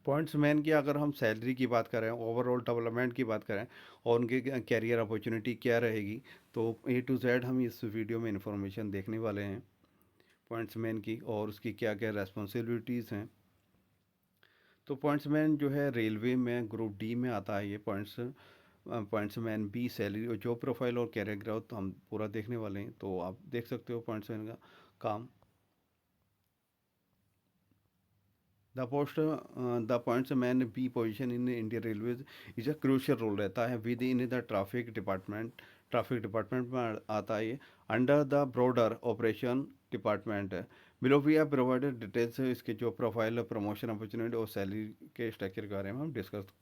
Pointsman की अगर हम सैलरी की बात करें, ओवरऑल डेवलपमेंट की बात करें और उनके कैरियर अपॉर्चुनिटी क्या रहेगी, तो ए टू जेड हम इस वीडियो में इंफॉर्मेशन देखने वाले हैं पॉइंट्समैन की और उसकी क्या क्या रेस्पॉन्सिबिलिटीज़ हैं। तो पॉइंट्समैन जो है रेलवे में ग्रुप डी में आता है। ये पॉइंट्समैन बी सैलरी और जॉब प्रोफाइल और कैरियर ग्रोथ हम पूरा देखने वाले हैं। तो आप देख सकते हो पॉइंट्समैन का काम। The pointsman B position in Indian railways is a crucial role रहता है with in the traffic department में आता है ये, under the broader operation department है। Below we are provided details इसके जो प्रोफाइल, प्रमोशन अपॉर्चुनिटी और सैलरी के स्ट्रक्चर के बारे में हम डिस्कस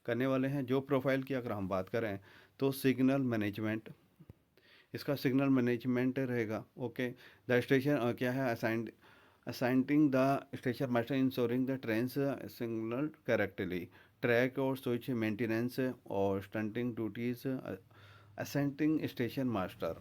करने वाले हैं। जो प्रोफाइल की अगर हम बात करें तो सिग्नल मैनेजमेंट, इसका सिग्नल मैनेजमेंट रहेगा। ओके, द स्टेशन क्या है, assigning the station master ensuring the trains signal correctly, track और switch maintenance और stunting duties, assigning station master।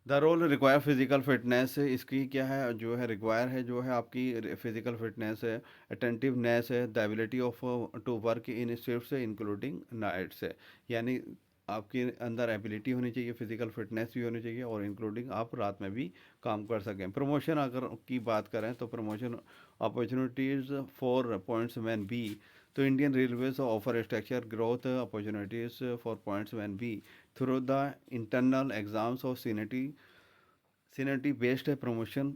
The role require physical fitness, इसकी क्या है, जो है रिक्वायर है, जो है आपकी फिजिकल फिटनेस है, अटेंटिवनेस है, the ability of to work in shifts including nights है। यानी आपके अंदर एबिलिटी होनी चाहिए, फिजिकल फिटनेस भी होनी चाहिए और इंक्लूडिंग आप रात में भी काम कर सकें। प्रमोशन अगर की बात करें तो promotion opportunities for pointsman B, तो Indian railways offer structure growth opportunities for pointsman B through the internal exams और सीनियरिटी बेस्ड है प्रमोशन।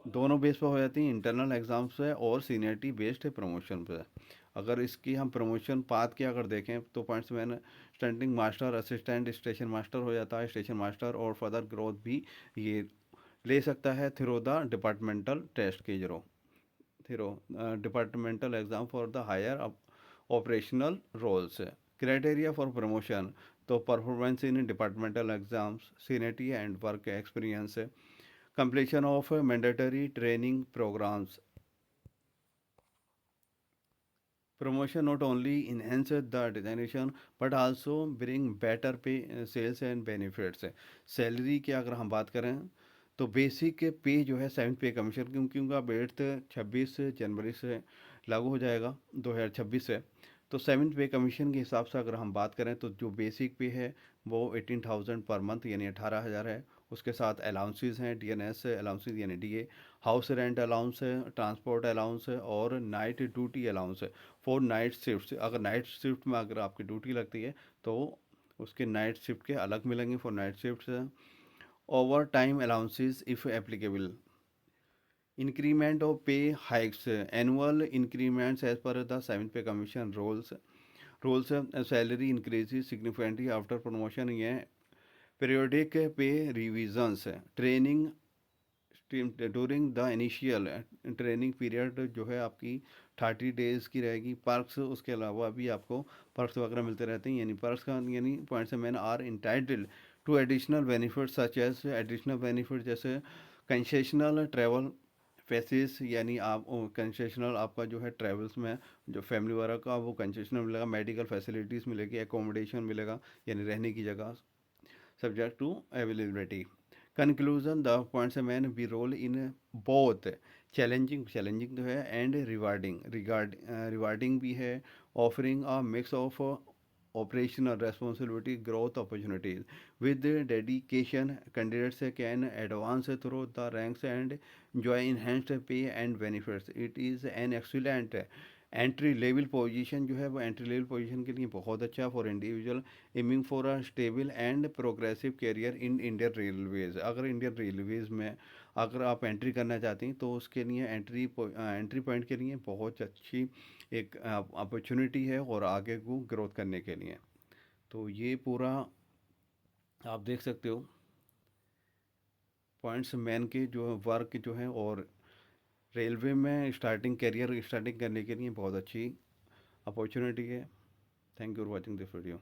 दोनों बेस पर हो जाती हैं, इंटरनल एग्ज़ाम्स पे और सीनियरिटी बेस्ड है प्रमोशन पे। अगर इसकी हम प्रमोशन पाथ की अगर देखें तो pointsman stunting master, assistant station master हो जाता है, स्टेशन मास्टर, और फर्दर ग्रोथ भी ये ले सकता है थ्रू द डिपार्टमेंटल टेस्ट के जरो through departmental exam for the higher operational roles. Criteria for promotion, तो performance in departmental exams, seniority and work experience, completion of mandatory training programs। Promotion not only enhances the designation but also bring better pay, sales and benefits। Salary की अगर हम बात करें तो basic पे जो है 7 पे कमीशन, क्योंकि उनका बेट 26 जनवरी से लागू हो जाएगा 2026 से। तो 7 पे कमीशन के हिसाब से अगर हम बात करें तो जो बेसिक पे है वो 18,000 पर मंथ यानी 18,000 है। उसके साथ अलाउंसेस हैं, डीएनएस अलाउंसेस यानी डीए, हाउस रेंट अलाउंस है, ट्रांसपोर्ट अलाउंस है और नाइट ड्यूटी अलाउंस है फॉर नाइट शिफ्ट। अगर नाइट शिफ्ट में अगर आपकी ड्यूटी लगती है तो उसके नाइट शिफ्ट के अलग मिलेंगे for night shift. Over time allowances if applicable, increment of pay hikes, annual increments as per the 7 pay commission rules, salary increase significantly after promotion, ये periodic pay revisions, training during the initial training period जो है आपकी 30 days की रहेगी। Perks उसके अलावा भी आपको पर्क्स वगैरह मिलते रहते हैं, यानी पर्क्स का यानी pointsman are entitled to additional benefit such as, additional benefit जैसे कंसेशनल ट्रैवल पैसेज, यानी आप कंसेशनल आपका जो है ट्रैवल्स में जो फैमिली वगैरह का वो कंसेशनल मिलेगा, मेडिकल फैसिलिटीज़ मिलेगी, एकोमोडेशन मिलेगा यानी रहने की जगह subject to availability। Conclusion, the pointsman be role in both challenging तो है and rewarding भी है, offering a mix of operational responsibility growth opportunities with dedication। Candidates can advance through the ranks and enjoy enhanced pay and benefits। It is an excellent entry level position जो है वो entry level position के लिए बहुत अच्छा for individual aiming for a stable and progressive career in Indian Railways. अगर Indian Railways में अगर आप एंट्री करना चाहती हैं तो उसके लिए एंट्री पॉइंट के लिए बहुत अच्छी एक अपॉर्चुनिटी है और आगे को ग्रोथ करने के लिए। तो ये पूरा आप देख सकते हो पॉइंट्स मैन के जो वर्क जो है, और रेलवे में करियर स्टार्टिंग करने के लिए बहुत अच्छी अपॉर्चुनिटी है। Thank you for watching this video.